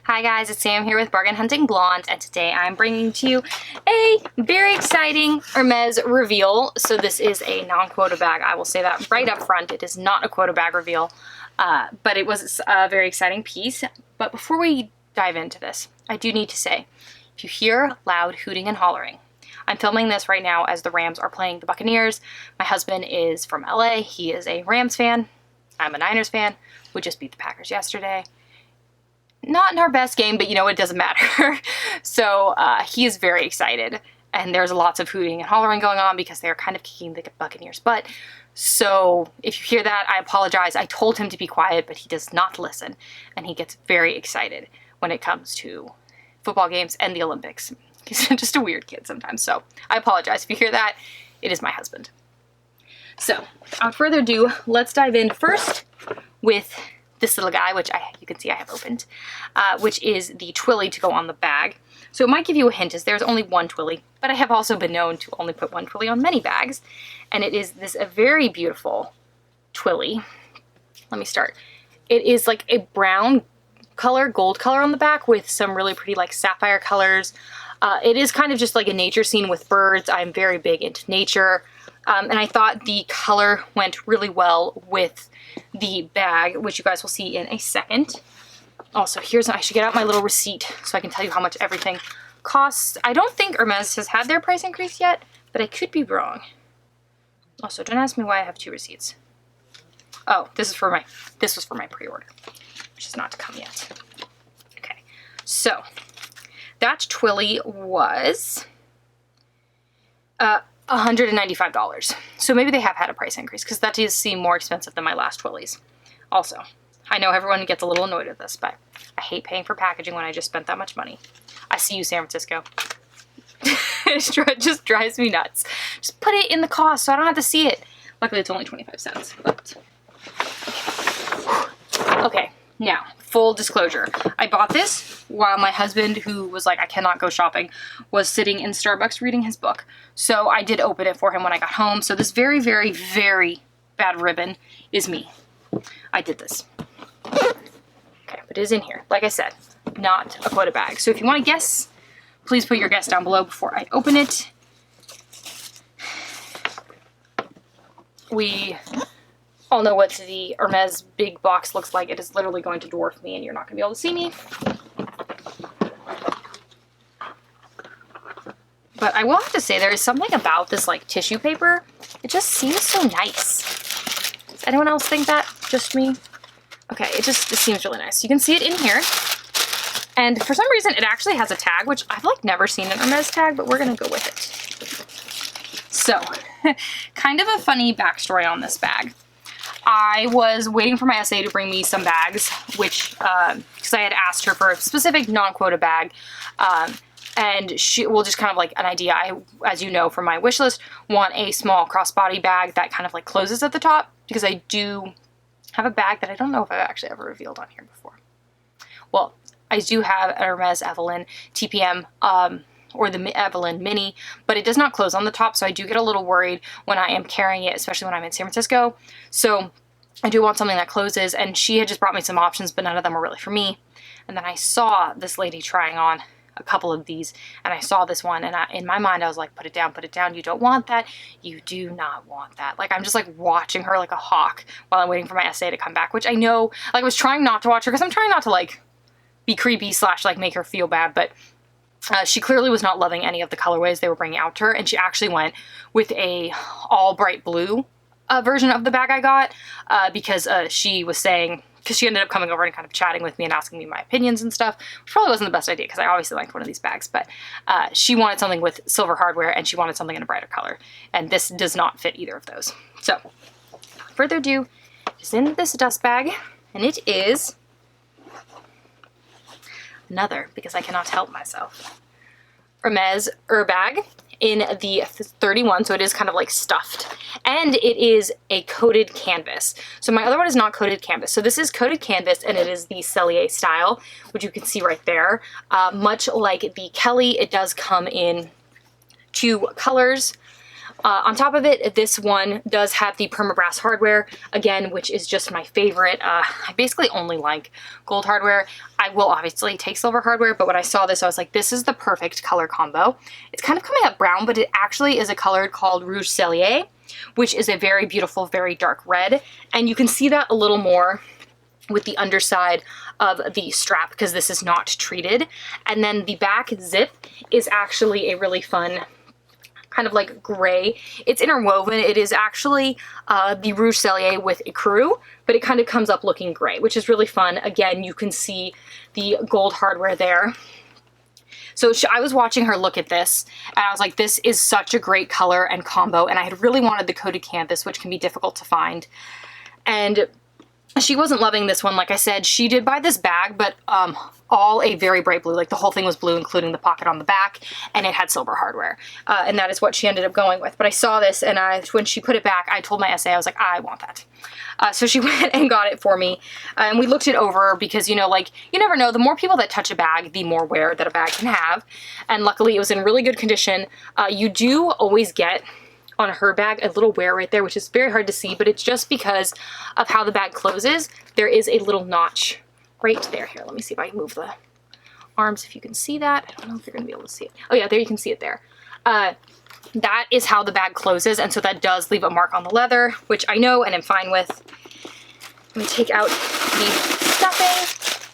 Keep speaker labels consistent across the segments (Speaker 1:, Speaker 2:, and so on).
Speaker 1: Hi guys, it's Sam here with Bargain.hunting.blonde, and today I'm bringing to you a very exciting Hermes reveal. So this is a non-quota bag. I will say that right up front. It is not a quota bag reveal, but it was a very exciting piece. But before we dive into this, I do need to say, if you hear loud hooting and hollering, I'm filming this right now as the Rams are playing the Buccaneers. My husband is from LA. He is a Rams fan. I'm a Niners fan. We just beat the Packers yesterday. Not in our best game, but you know, it doesn't matter. So he is very excited, and there's lots of hooting and hollering going on because they're kind of kicking the Buccaneers' butt. So if you hear that, I apologize. I told him to be quiet, but he does not listen, and he gets very excited when it comes to football games and the Olympics. He's just a weird kid sometimes, so I apologize. If you hear that, it is my husband. So without further ado, let's dive in first with this little guy, which you can see I have opened, which is the twilly to go on the bag. So it might give you a hint as there's only one twilly, but I have also been known to only put one twilly on many bags, and it is this a very beautiful twilly. Let me start. It is like a brown color, gold color on the back with some really pretty like sapphire colors. It is kind of just like a nature scene with birds. I'm very big into nature. And I thought the color went really well with the bag, which you guys will see in a second. Also, I should get out my little receipt so I can tell you how much everything costs. I don't think Hermes has had their price increase yet, but I could be wrong. Also, don't ask me why I have two receipts. Oh, this was for my pre-order, which is not to come yet. Okay, so that twilly was $195. So maybe they have had a price increase, because that does seem more expensive than my last twillies. Also, I know everyone gets a little annoyed at this, but I hate paying for packaging when I just spent that much money. I see you, San Francisco. It just drives me nuts. Just put it in the cost so I don't have to see it. Luckily, it's only 25 cents. But okay, now, full disclosure. I bought this while my husband, who was like, I cannot go shopping, was sitting in Starbucks reading his book. So I did open it for him when I got home. So this very, very, very bad ribbon is me. I did this. Okay, but it is in here. Like I said, not a quota bag. So if you want to guess, please put your guess down below before I open it. We all know what the Hermes big box looks like. It is literally going to dwarf me, and you're not going to be able to see me. But I will have to say, there is something about this like tissue paper. It just seems so nice. Does anyone else think that? Just me? Okay, it seems really nice. You can see it in here. And for some reason, it actually has a tag, which I've like never seen an Hermes tag, but we're going to go with it. So, kind of a funny backstory on this bag. I was waiting for my SA to bring me some bags, which, because I had asked her for a specific non-quota bag, and she will just kind of like an idea. I, as you know from my wish list, want a small crossbody bag that kind of like closes at the top, because I do have a bag that I don't know if I've actually ever revealed on here before. Well, I do have a Hermes Evelyn TPM, or the Evelyn Mini, but it does not close on the top, so I do get a little worried when I am carrying it, especially when I'm in San Francisco. So I do want something that closes, and she had just brought me some options, but none of them were really for me. And then I saw this lady trying on a couple of these, and I saw this one, and in my mind I was like, put it down, you don't want that, you do not want that. Like, I'm just like watching her like a hawk while I'm waiting for my SA to come back, which I know, like, I was trying not to watch her, because I'm trying not to like be creepy / like make her feel bad, but she clearly was not loving any of the colorways they were bringing out to her, and she actually went with a all bright blue version of the bag I got, because she was saying, because she ended up coming over and kind of chatting with me and asking me my opinions and stuff, which probably wasn't the best idea, because I obviously liked one of these bags, but she wanted something with silver hardware, and she wanted something in a brighter color, and this does not fit either of those. So, without further ado, it's in this dust bag, and it is another, because I cannot help myself, Hermes Herbag in the 31, so it is kind of like stuffed, and it is a coated canvas. So my other one is not coated canvas, so this is coated canvas, and it is the Cellier style, which you can see right there. Much like the Kelly, it does come in two colors. On top of it, this one does have the permabrass hardware, again, which is just my favorite. I basically only like gold hardware. I will obviously take silver hardware, but when I saw this, I was like, this is the perfect color combo. It's kind of coming up brown, but it actually is a color called Rouge Cellier, which is a very beautiful, very dark red. And you can see that a little more with the underside of the strap because this is not treated. And then the back zip is actually a really fun kind of like gray. It's interwoven. It is actually the Rouge Cellier with ecru, but it kind of comes up looking gray, which is really fun. Again, you can see the gold hardware there. So I was watching her look at this and I was like, this is such a great color and combo. And I had really wanted the coated canvas, which can be difficult to find. And she wasn't loving this one. Like I said, she did buy this bag, but all a very bright blue. Like the whole thing was blue, including the pocket on the back, and it had silver hardware. And that is what she ended up going with. But I saw this, and when she put it back, I told my SA, I was like, I want that. So she went and got it for me, and we looked it over because, you know, like, you never know. The more people that touch a bag, the more wear that a bag can have. And luckily, it was in really good condition. You do always get on her bag a little wear right there, which is very hard to see, but it's just because of how the bag closes. There is a little notch right there. Here, let me see if I can move the arms if you can see that. I don't know if you're gonna be able to see it. Oh yeah, there you can see it there. That is how the bag closes, and so that does leave a mark on the leather, which I know and am fine with. Let me take out the stuffing.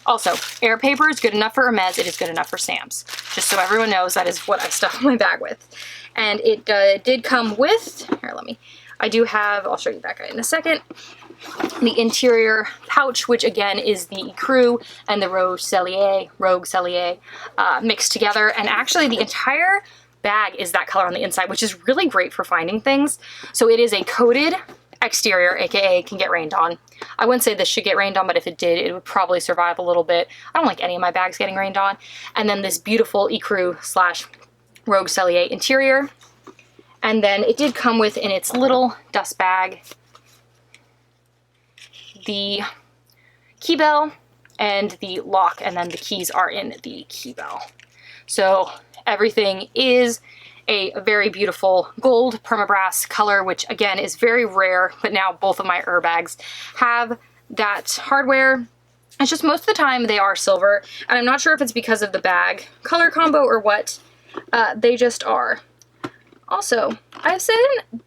Speaker 1: Also, air paper is good enough for Hermes. It is good enough for Sam's. Just so everyone knows, that is what I stuff my bag with. And it did come with, here, I do have, I'll show you that guy in a second, the interior pouch, which again is the ecru and the Rogue Cellier mixed together. And actually the entire bag is that color on the inside, which is really great for finding things. So it is a coated exterior, aka can get rained on. I wouldn't say this should get rained on, but if it did, it would probably survive a little bit. I don't like any of my bags getting rained on. And then this beautiful ecru slash Rogue Cellier interior. And then it did come with, in its little dust bag, the key bell and the lock, and then the keys are in the key bell. So everything is a very beautiful gold permabrass color, which again is very rare, but now both of my Herbags have that hardware. It's just most of the time they are silver, and I'm not sure if it's because of the bag color combo or what. They just are. Also, I've seen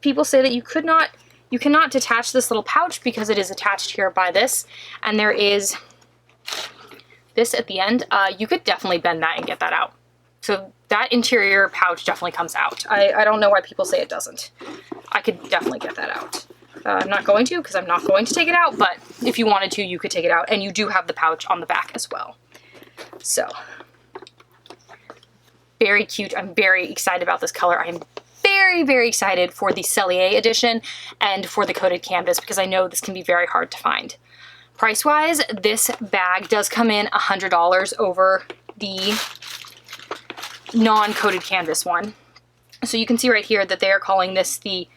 Speaker 1: people say that you cannot detach this little pouch because it is attached here by this, and there is this at the end. You could definitely bend that and get that out. So that interior pouch definitely comes out. I don't know why people say it doesn't. I could definitely get that out. I'm not going to, because I'm not going to take it out, but if you wanted to, you could take it out, and you do have the pouch on the back as well. So, very cute. I'm very excited about this color. I'm very, very excited for the Cellier edition and for the coated canvas because I know this can be very hard to find. Price-wise, this bag does come in $100 over the non-coated canvas one. So you can see right here that they are calling this the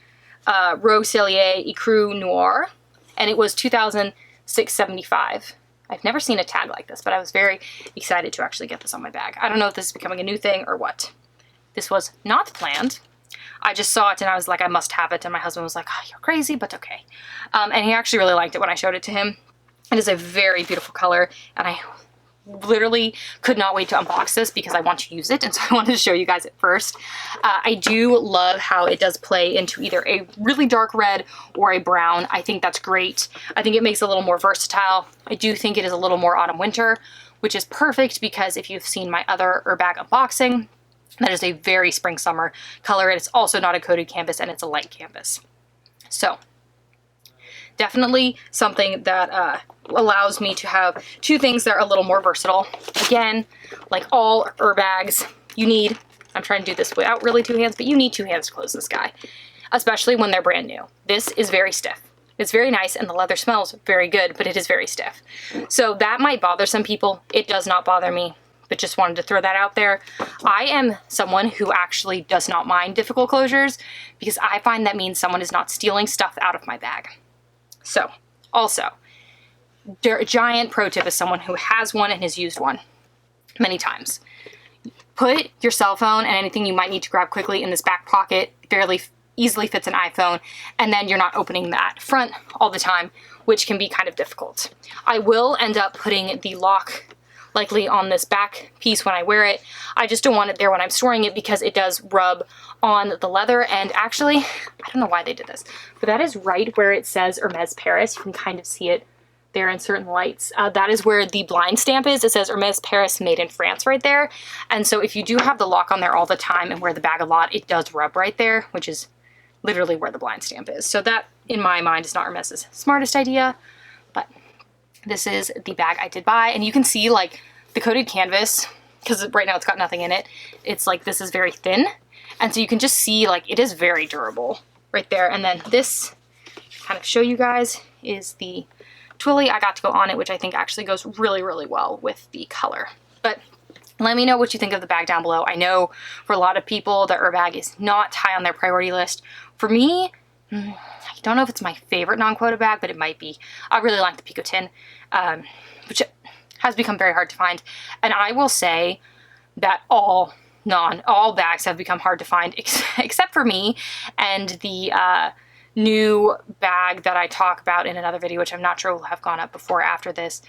Speaker 1: Rogue Cellier Ecru Noir, and it was $2,675. I've never seen a tag like this, but I was very excited to actually get this on my bag. I don't know if this is becoming a new thing or what. This was not planned. I just saw it and I was like, I must have it. And my husband was like, oh, you're crazy, but okay. And he actually really liked it when I showed it to him. It is a very beautiful color, and I literally could not wait to unbox this because I want to use it, and so I wanted to show you guys it first. I do love how it does play into either a really dark red or a brown. I think that's great. I think it makes it a little more versatile. I do think it is a little more autumn-winter, which is perfect because if you've seen my other Herbag unboxing, that is a very spring-summer color. It's also not a coated canvas, and it's a light canvas. So definitely something that allows me to have two things that are a little more versatile. Again, like all Herbags, you need, I'm trying to do this without really two hands, but you need two hands to close this guy, especially when they're brand new. This is very stiff. It's very nice, and the leather smells very good, but it is very stiff. So that might bother some people. It does not bother me, but just wanted to throw that out there. I am someone who actually does not mind difficult closures because I find that means someone is not stealing stuff out of my bag. So, also, giant pro tip as someone who has one and has used one many times. Put your cell phone and anything you might need to grab quickly in this back pocket, fairly easily fits an iPhone, and then you're not opening that front all the time, which can be kind of difficult. I will end up putting the lock likely on this back piece when I wear it. I just don't want it there when I'm storing it because it does rub on the leather. And actually, I don't know why they did this, but that is right where it says Hermes Paris. You can kind of see it there in certain lights. That is where the blind stamp is. It says Hermes Paris made in France right there. And so if you do have the lock on there all the time and wear the bag a lot, it does rub right there, which is literally where the blind stamp is. So that, in my mind, is not Hermes's smartest idea, but this is the bag I did buy. And you can see like the coated canvas, because right now it's got nothing in it. It's like, this is very thin. And so you can just see like it is very durable right there. And then this, kind of show you guys, is the twilly I got to go on it, which I think actually goes really, really well with the color. But let me know what you think of the bag down below. I know for a lot of people, the Herbag is not high on their priority list. For me, I don't know if it's my favorite non-quota bag, but it might be. I really like the Picotin, which has become very hard to find. And I will say that all bags have become hard to find, except for me and the new bag that I talk about in another video, which I'm not sure will have gone up before or after this.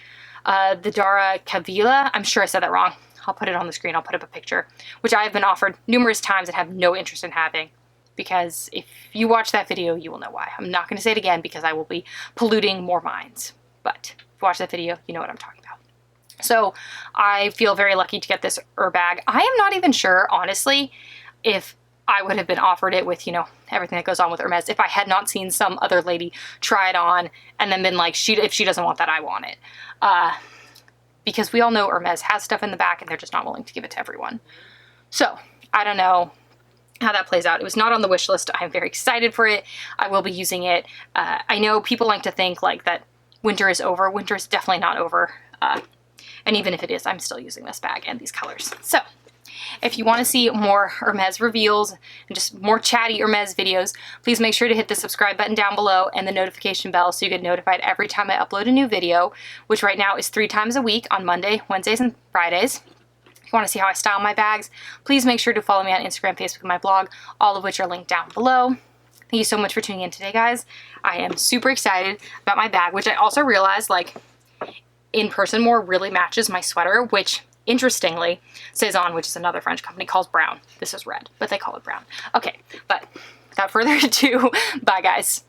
Speaker 1: The Dara Kavila, I'm sure I said that wrong. I'll put it on the screen. I'll put up a picture, which I have been offered numerous times and have no interest in having, because if you watch that video, you will know why. I'm not going to say it again because I will be polluting more minds. But if you watch that video, you know what I'm talking about. So I feel very lucky to get this Herbag. I am not even sure, honestly, if I would have been offered it with, you know, everything that goes on with Hermes, if I had not seen some other lady try it on and then been like, if she doesn't want that, I want it. Because we all know Hermes has stuff in the back and they're just not willing to give it to everyone. So I don't know how that plays out. It was not on the wish list. I'm very excited for it. I will be using it. I know people like to think like that winter is over. Winter is definitely not over. And even if it is, I'm still using this bag and these colors. So if you want to see more Hermes reveals and just more chatty Hermes videos, please make sure to hit the subscribe button down below and the notification bell so you get notified every time I upload a new video, which right now is 3 times a week on Monday, Wednesdays, and Fridays. If you want to see how I style my bags, please make sure to follow me on Instagram, Facebook, and my blog, all of which are linked down below. Thank you so much for tuning in today, guys. I am super excited about my bag, which I also realized, like, in person more really matches my sweater, which interestingly Saison, which is another French company, calls brown. This is red, but they call it brown. Okay, but without further ado, bye guys.